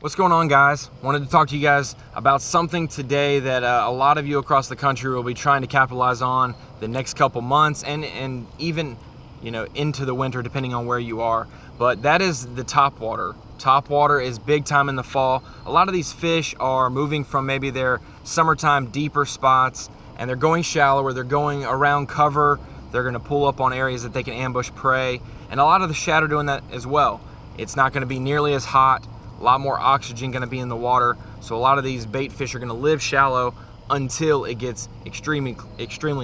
What's going on, guys? Wanted to talk to you guys about something today that a lot of you across the country will be trying to capitalize on the next couple months and even, you know, into the winter, depending on where you are. But that is the topwater. Topwater is big time in the fall. A lot of these fish are moving from maybe their summertime deeper spots and they're going shallower, they're going around cover, they're gonna pull up on areas that they can ambush prey. And a lot of the shad are doing that as well. It's not gonna be nearly as hot, a lot more oxygen gonna be in the water. So a lot of these bait fish are gonna live shallow until it gets extremely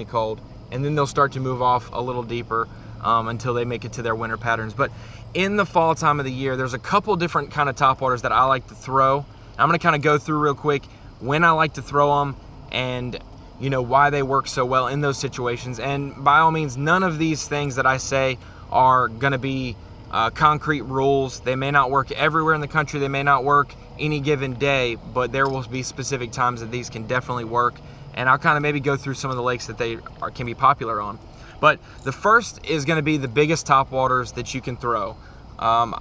cold. And then they'll start to move off a little deeper until they make it to their winter patterns. But in the fall time of the year, there's a couple different kind of topwaters that I like to throw. I'm gonna kind of go through real quick when I like to throw them and you know why they work so well in those situations. And by all means, none of these things that I say are gonna be concrete rules. They may not work everywhere in the country, they may not work any given day, but there will be specific times that these can definitely work. And I'll kind of maybe go through some of the lakes that they can be popular on. But the first is going to be the biggest topwaters that you can throw. A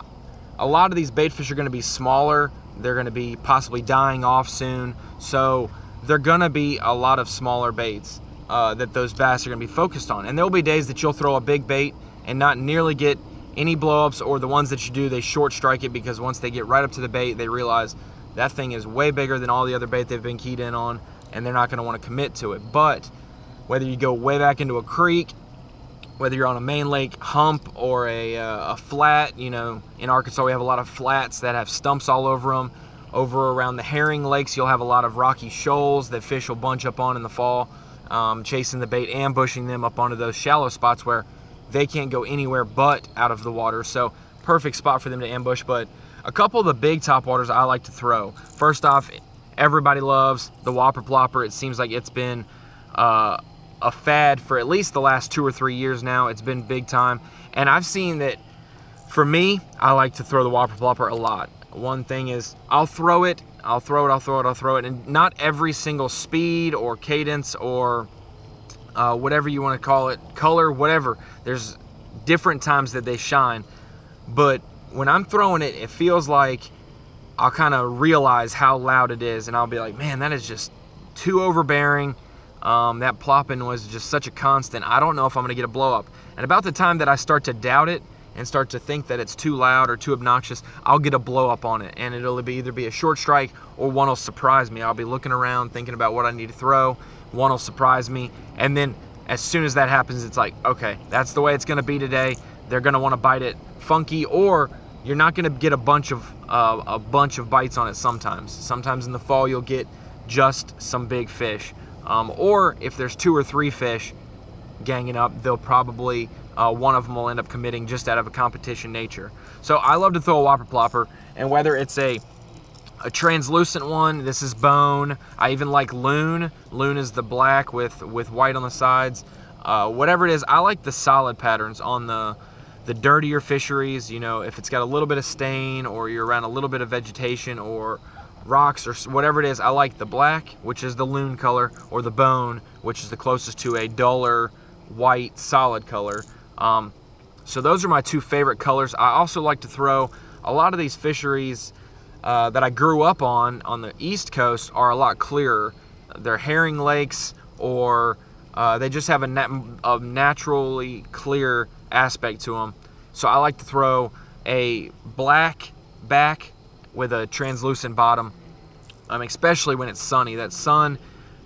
lot of these bait fish are going to be smaller. They're going to be possibly dying off soon. So they're going to be a lot of smaller baits that those bass are going to be focused on. And there'll be days that you'll throw a big bait and not nearly get any blowups, or the ones that you do, they short strike it because once they get right up to the bait, they realize that thing is way bigger than all the other bait they've been keyed in on, and they're not going to want to commit to it. But whether you go way back into a creek, whether you're on a main lake hump or a flat, you know, in Arkansas we have a lot of flats that have stumps all over them. Over around the herring lakes, you'll have a lot of rocky shoals that fish will bunch up on in the fall, chasing the bait, ambushing them up onto those shallow spots where they can't go anywhere but out of the water. So perfect spot for them to ambush. But a couple of the big topwaters I like to throw. First off, everybody loves the Whopper Plopper. It seems like it's been a fad for at least the last 2 or 3 years now. It's been big time. And I've seen that, for me, I like to throw the Whopper Plopper a lot. One thing is, I'll throw it, and not every single speed or cadence or whatever you want to call it, color, whatever. There's different times that they shine. But when I'm throwing it, it feels like I'll kind of realize how loud it is, and I'll be like, man, that is just too overbearing. That plopping noise is just such a constant. I don't know if I'm gonna get a blow up. And about the time that I start to doubt it and start to think that it's too loud or too obnoxious, I'll get a blow up on it, and it'll either be a short strike or one will surprise me. I'll be looking around thinking about what I need to throw, one will surprise me, and then as soon as that happens, it's like, okay, that's the way it's gonna be today. They're gonna wanna bite it funky, or you're not gonna get a bunch of bites on it sometimes. Sometimes in the fall, you'll get just some big fish. Or if there's 2 or 3 fish ganging up, they'll probably, one of them will end up committing just out of a competition nature. So I love to throw a Whopper Plopper, and whether it's a translucent one, this is bone. I even like loon. Loon is the black with white on the sides. Whatever it is, I like the solid patterns on the dirtier fisheries. You know, if it's got a little bit of stain, or you're around a little bit of vegetation or rocks or whatever it is, I like the black, which is the loon color, or the bone, which is the closest to a duller white solid color. So those are my 2 favorite colors. I also like to throw a lot of these fisheries that I grew up on the East Coast are a lot clearer. They're herring lakes, or they just have a naturally clear aspect to them. So I like to throw a black back with a translucent bottom, especially when it's sunny. That sun,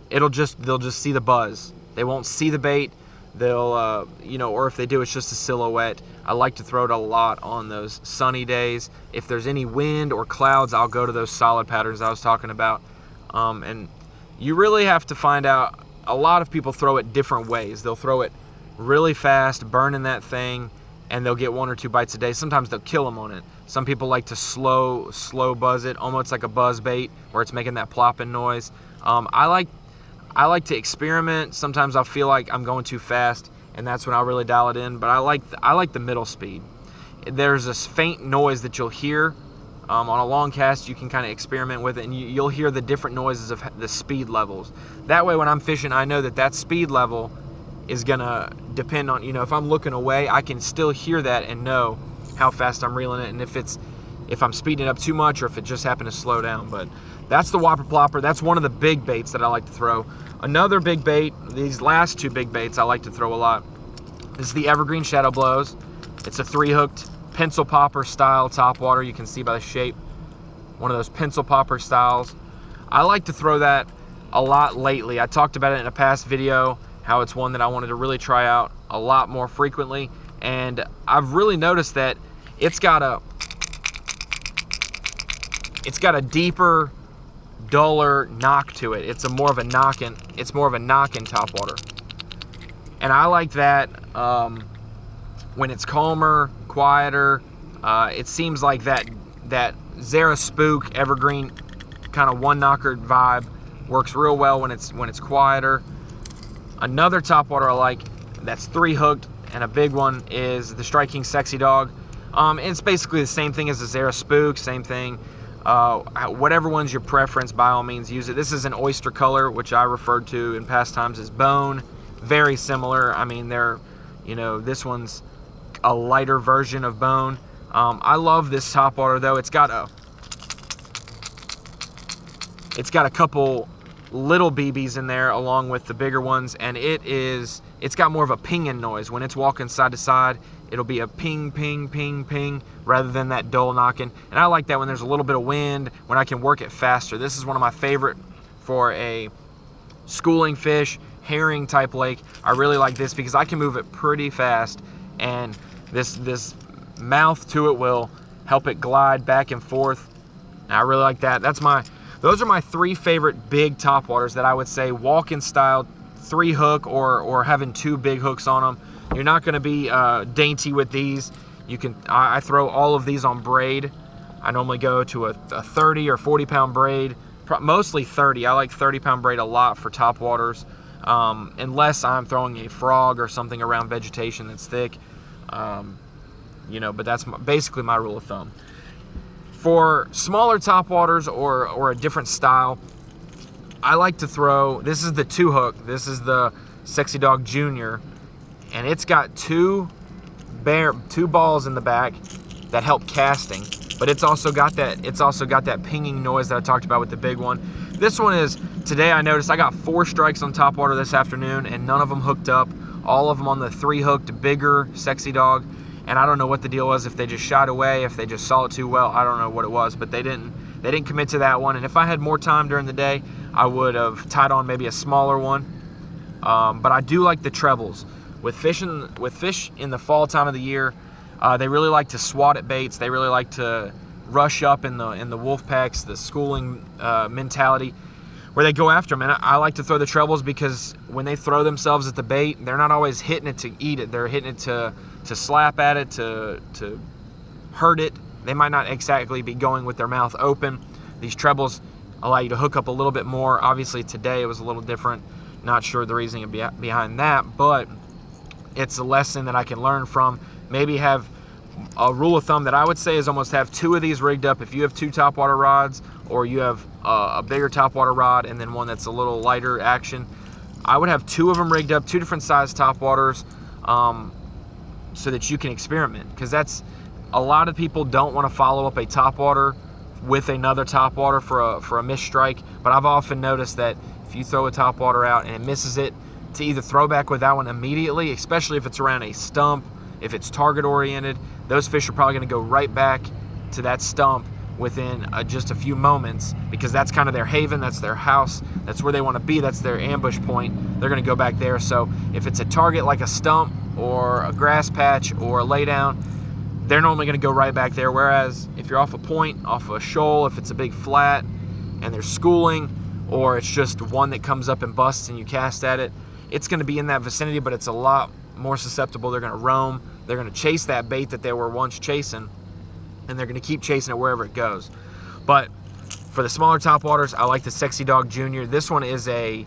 they'll just see the buzz. They won't see the bait. They'll, you know, or if they do, it's just a silhouette. I like to throw it a lot on those sunny days. If there's any wind or clouds, I'll go to those solid patterns I was talking about. And you really have to find out, a lot of people throw it different ways. They'll throw it really fast, burning that thing, and they'll get 1 or 2 bites a day. Sometimes they'll kill them on it. Some people like to slow buzz it, almost like a Buzzbait, where it's making that plopping noise. I like to experiment. Sometimes I'll feel like I'm going too fast, and that's when I'll really dial it in. But I like the middle speed. There's this faint noise that you'll hear on a long cast. You can kind of experiment with it, and you'll hear the different noises of the speed levels. That way, when I'm fishing, I know that speed level is gonna depend on, you know, if I'm looking away, I can still hear that and know how fast I'm reeling it. And if it's if I'm speeding it up too much or if it just happened to slow down. But that's the Whopper Plopper. That's one of the big baits that I like to throw. Another big bait, these last two big baits I like to throw a lot, is the Evergreen Shadow Blows. It's a 3-hooked pencil popper style topwater. You can see by the shape, one of those pencil popper styles. I like to throw that a lot lately. I talked about it in a past video, how it's one that I wanted to really try out a lot more frequently. And I've really noticed that it's got a deeper, duller knock to it. It's more of a knockin' topwater. And I like that when it's calmer, quieter. It seems like that Zara Spook Evergreen kind of one knocker vibe works real well when it's quieter. Another topwater I like that's 3-hooked and a big one is the Strike King Sexy Dog. It's basically the same thing as the Zara Spook, same thing. Whatever one's your preference, by all means use it. This is an oyster color, which I referred to in past times as bone. Very similar. I mean, this one's a lighter version of bone. I love this topwater though. It's got a couple little BBs in there along with the bigger ones, and it's got more of a pinging noise. When it's walking side to side, it'll be a ping, ping, ping, ping, rather than that dull knocking. And I like that when there's a little bit of wind, when I can work it faster. This is one of my favorite for a schooling fish, herring type lake. I really like this because I can move it pretty fast, and this mouth to it will help it glide back and forth. And I really like that. Those are my 3 favorite big topwaters that I would say walk-in style, 3-hook or having 2 big hooks on them. You're not going to be dainty with these. I throw all of these on braid. I normally go to a 30 or 40 pound braid, mostly 30. I like 30-pound braid a lot for topwaters, unless I'm throwing a frog or something around vegetation that's thick. But that's basically my rule of thumb. For smaller topwaters or a different style, I like to throw, this is the 2-hook. This is the Sexy Dog Junior, and it's got two balls in the back that help casting, but it's also got that pinging noise that I talked about with the big one. This one is, today I noticed I got 4 strikes on topwater this afternoon, and none of them hooked up. All of them on the 3-hooked bigger Sexy Dog. And I don't know what the deal was, if they just shied away, if they just saw it too well. I don't know what it was, but they didn't commit to that one. And if I had more time during the day, I would have tied on maybe a smaller one. But I do like the trebles. With fish in the fall time of the year, they really like to swat at baits. They really like to rush up in the wolf packs, the schooling mentality, where they go after them. And I like to throw the trebles because when they throw themselves at the bait, they're not always hitting it to eat it. They're hitting it to slap at it, to hurt it. They might not exactly be going with their mouth open. These trebles allow you to hook up a little bit more. Obviously today it was a little different. Not sure the reasoning behind that, but it's a lesson that I can learn from. Maybe have a rule of thumb that I would say is almost have 2 of these rigged up. If you have 2 topwater rods, or you have a bigger topwater rod and then one that's a little lighter action, I would have 2 of them rigged up, 2 different size topwaters, so that you can experiment. Because that's, a lot of people don't want to follow up a topwater with another topwater for a missed strike. But I've often noticed that if you throw a topwater out and it misses it, to either throw back with that one immediately, especially if it's around a stump, if it's target oriented, those fish are probably going to go right back to that stump within just a few moments, because that's kind of their haven, that's their house, that's where they want to be, that's their ambush point. They're going to go back there. So if it's a target like a stump or a grass patch or a laydown, they're normally going to go right back there. Whereas if you're off a point, off a shoal, if it's a big flat and they're schooling, or it's just one that comes up and busts and you cast at it, it's going to be in that vicinity, but it's a lot more susceptible. They're going to roam, they're going to chase that bait that they were once chasing, and they're going to keep chasing it wherever it goes. But for the smaller topwaters, I like the Sexy Dog Junior. This one is a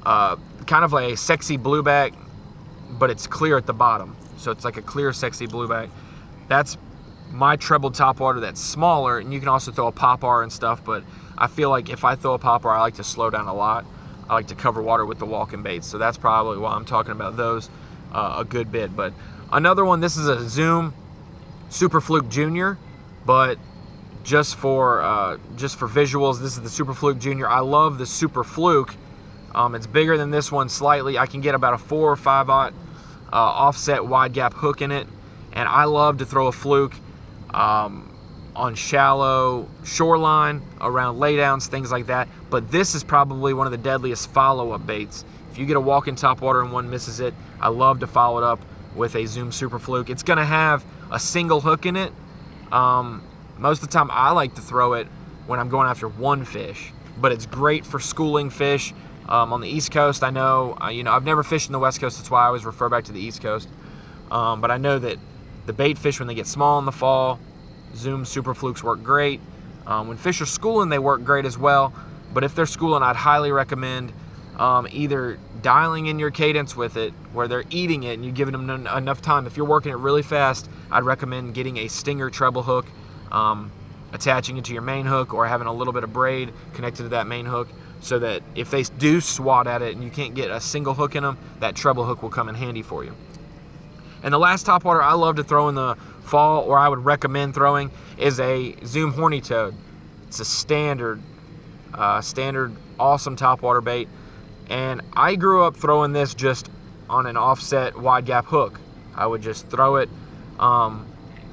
kind of a sexy blueback, but it's clear at the bottom. So it's like a clear sexy blueback. That's my treble topwater that's smaller, and you can also throw a popper and stuff, but I feel like if I throw a popper, I like to slow down a lot. I like to cover water with the walking baits, so that's probably why I'm talking about those a good bit. But another one, this is a Zoom Super Fluke Junior, but just for visuals, this is the Super Fluke Junior. I love the Super Fluke. It's bigger than this one slightly. I can get about a 4 or 5/0 offset wide gap hook in it, and I love to throw a Fluke on shallow shoreline, around laydowns, things like that. But this is probably one of the deadliest follow-up baits. If you get a walk-in topwater and one misses it, I love to follow it up with a Zoom Super Fluke. It's gonna have a single hook in it. Most of the time I like to throw it when I'm going after one fish, but it's great for schooling fish. On the East Coast, I know, I've never fished in the West Coast, that's why I always refer back to the East Coast. But I know that the bait fish, when they get small in the fall, Zoom Super Flukes work great. When fish are schooling, they work great as well. But if they're schooling, I'd highly recommend either dialing in your cadence with it, where they're eating it and you're giving them enough time. If you're working it really fast, I'd recommend getting a stinger treble hook, attaching it to your main hook, or having a little bit of braid connected to that main hook, so that if they do swat at it and you can't get a single hook in them, that treble hook will come in handy for you. And the last topwater I love to throw in the fall, or I would recommend throwing, is a Zoom Horny Toad. It's a standard awesome topwater bait, and I grew up throwing this just on an offset wide gap hook. I would just throw it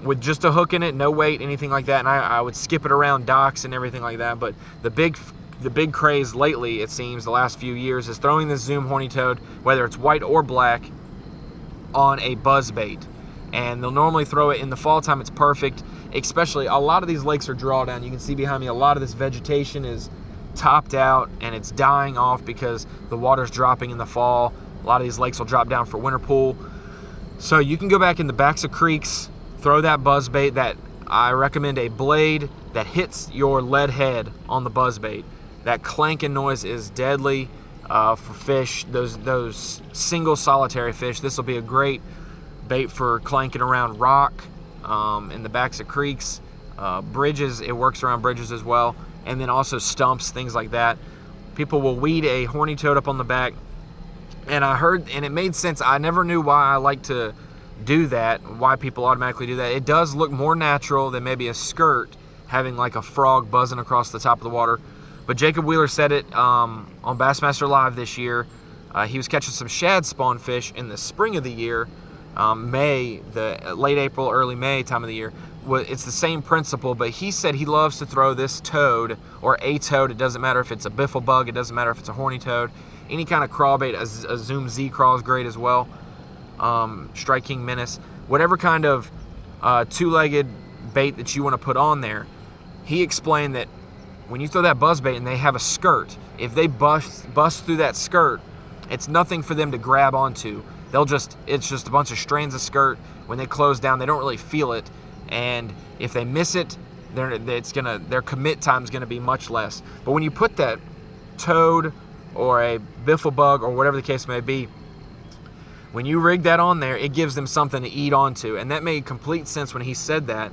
with just a hook in it, no weight, anything like that, and I would skip it around docks and everything like that. But the big craze lately, it seems, the last few years, is throwing this Zoom Horny Toad, whether it's white or black, on a buzzbait. And they'll normally throw it in the fall time. It's perfect, especially a lot of these lakes are drawdown. You can see behind me a lot of this vegetation is topped out and it's dying off because the water's dropping in the fall. A lot of these lakes will drop down for winter pool. So you can go back in the backs of creeks, throw that buzzbait. That I recommend a blade that hits your lead head on the buzzbait. That clanking noise is deadly for fish, those single solitary fish. This will be a great bait for clanking around rock in the backs of creeks, bridges. It works around bridges as well, and then also stumps, things like that. People will weed a horny toad up on the back, and I heard, and it made sense. I never knew why I like to do that, why people automatically do that. It does look more natural than maybe a skirt having like a frog buzzing across the top of the water. But Jacob Wheeler said it on Bassmaster Live this year. He was catching some shad spawn fish in the spring of the year, the late April, early May time of the year. It's the same principle, but he said he loves to throw this toad, or a toad. It doesn't matter if it's a biffle bug, it doesn't matter if it's a horny toad, any kind of crawl bait. A Zoom Z crawl is great as well. Strike King Menace, whatever kind of two-legged bait that you want to put on there. He explained that when you throw that buzzbait and they have a skirt, if they bust through that skirt, it's nothing for them to grab onto. It's just a bunch of strands of skirt. When they close down, they don't really feel it, and if they miss it, their commit time is gonna be much less. But when you put that toad or a biffle bug or whatever the case may be, when you rig that on there, it gives them something to eat onto, and that made complete sense when he said that.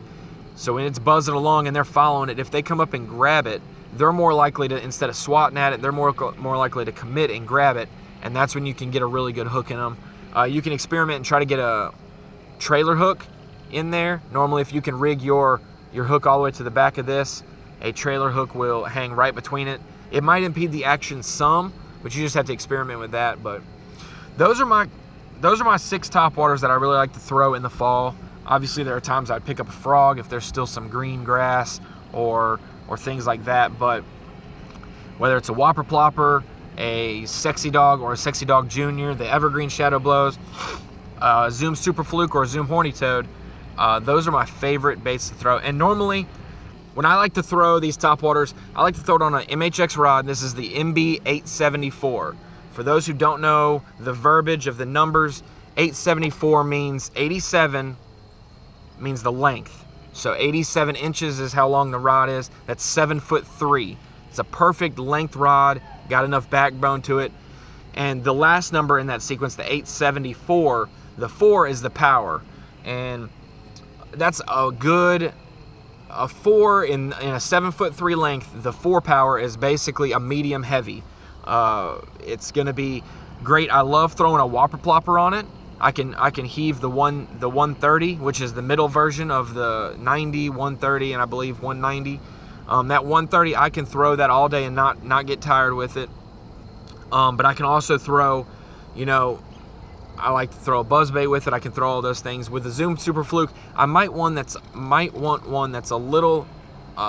So when it's buzzing along and they're following it, if they come up and grab it, they're more likely to, instead of swatting at it, they're more likely to commit and grab it, and that's when you can get a really good hook in them. You can experiment and try to get a trailer hook in there. Normally, if you can rig your hook all the way to the back of this, a trailer hook will hang right between it. It might impede the action some, but you just have to experiment with that. But those are my 6 topwaters that I really like to throw in the fall. Obviously, there are times I'd pick up a frog if there's still some green grass or things like that. But whether it's a Whopper Plopper, a Sexy Dawg, or a Sexy Dawg Junior, the Evergreen Shadow Blows, Zoom Super Fluke, or Zoom Horny Toad, those are my favorite baits to throw. And normally, when I like to throw these topwaters, I like to throw it on an MHX rod. This is the MB874. For those who don't know the verbiage of the numbers, 874 means 87 means the length. So 87 inches is how long the rod is. That's 7'3". It's a perfect length rod, got enough backbone to it. And the last number in that sequence, the 874, the 4 is the power. And that's a 4 in a 7'3" length. The 4 power is basically a medium heavy. It's gonna be great. I love throwing a Whopper Plopper on it. I can heave the 130, which is the middle version of the 90, 130, and I believe 190. That 130, I can throw that all day and not get tired with it. But I can also throw, you know, I like to throw a buzzbait with it. I can throw all those things. With the Zoom Super Fluke, I might want one that's a little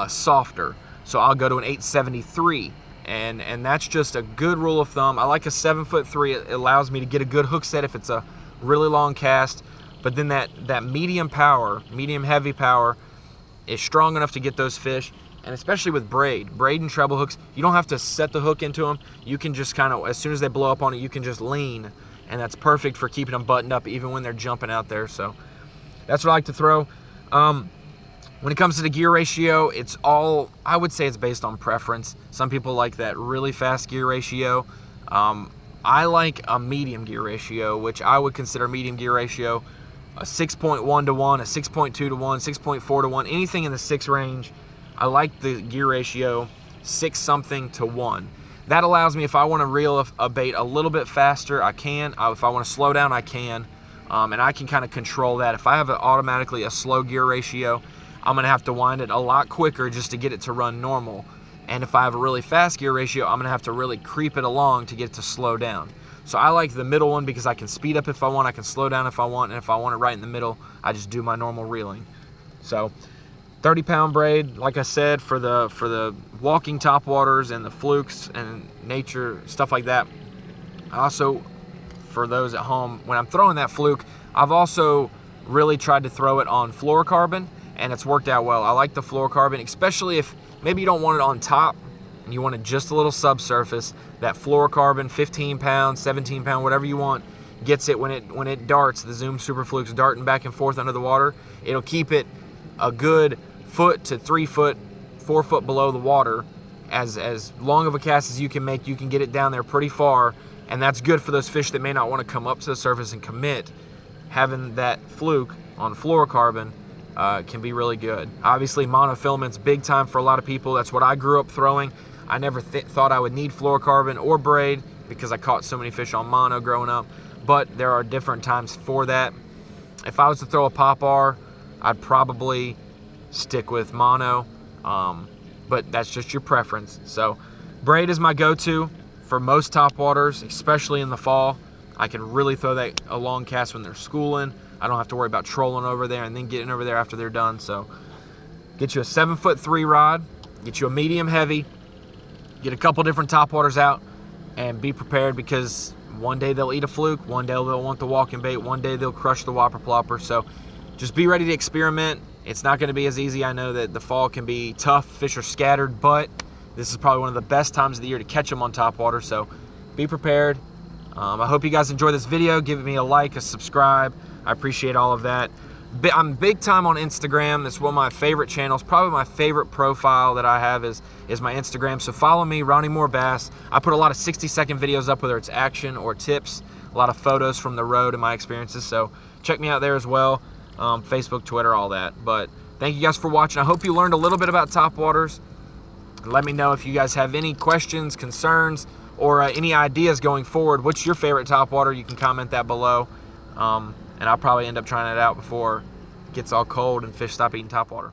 softer. So I'll go to an 873, and that's just a good rule of thumb. I like a 7'3". It allows me to get a good hook set if it's a really long cast. But then that medium heavy power is strong enough to get those fish. And especially with braid and treble hooks, you don't have to set the hook into them. You can just kind of, as soon as they blow up on it, you can just lean, and that's perfect for keeping them buttoned up even when they're jumping out there. So that's what I like to throw. When it comes to the gear ratio, it's all, I would say it's based on preference. Some people like that really fast gear ratio. I like a medium gear ratio, which I would consider medium gear ratio a 6.1 to 1, a 6.2 to 1, 6.4 to 1, anything in the 6 range. I like the gear ratio 6 something to 1. That allows me, if I want to reel a bait a little bit faster, I can. If I want to slow down, I can. And I can kind of control that. If I have automatically a slow gear ratio, I'm going to have to wind it a lot quicker just to get it to run normal. And if I have a really fast gear ratio, I'm going to have to really creep it along to get it to slow down. So I like the middle one because I can speed up if I want, I can slow down if I want, and if I want it right in the middle, I just do my normal reeling. So 30-pound braid, like I said, for the walking topwaters and the flukes and nature, stuff like that. Also, for those at home, when I'm throwing that fluke, I've also really tried to throw it on fluorocarbon, and it's worked out well. I like the fluorocarbon, especially if maybe you don't want it on top and you want it just a little subsurface. That fluorocarbon, 15 pounds, 17 pound, whatever you want, gets it when it darts. The Zoom Super Fluke's darting back and forth under the water. It'll keep it a good foot to 3 foot, 4 foot below the water. As long of a cast as you can make, you can get it down there pretty far, and that's good for those fish that may not want to come up to the surface and commit. Having that fluke on fluorocarbon can be really good. Obviously, monofilament's big time for a lot of people. That's what I grew up throwing. I never thought I would need fluorocarbon or braid because I caught so many fish on mono growing up, but there are different times for that. If I was to throw a pop-R, I'd probably stick with mono, but that's just your preference. So braid is my go-to for most topwaters, especially in the fall. I can really throw that a long cast when they're schooling. I don't have to worry about trolling over there and then getting over there after they're done. So get you a 7'3" rod, get you a medium heavy, get a couple different topwaters out, and be prepared because one day they'll eat a fluke, one day they'll want the walking bait, one day they'll crush the Whopper Plopper. So just be ready to experiment. It's not going to be as easy. I know that the fall can be tough. Fish are scattered, but this is probably one of the best times of the year to catch them on topwater. So be prepared. I hope you guys enjoy this video. Give me a like, a subscribe. I appreciate all of that. I'm big time on Instagram. It's one of my favorite channels. Probably my favorite profile that I have is my Instagram. So follow me, Ronnie Moore Bass. I put a lot of 60-second videos up, whether it's action or tips, a lot of photos from the road and my experiences. So check me out there as well. Facebook, Twitter, all that. But thank you guys for watching. I hope you learned a little bit about topwaters. Let me know if you guys have any questions, concerns, or any ideas going forward. What's your favorite topwater? You can comment that below. And I'll probably end up trying it out before it gets all cold and fish stop eating topwater.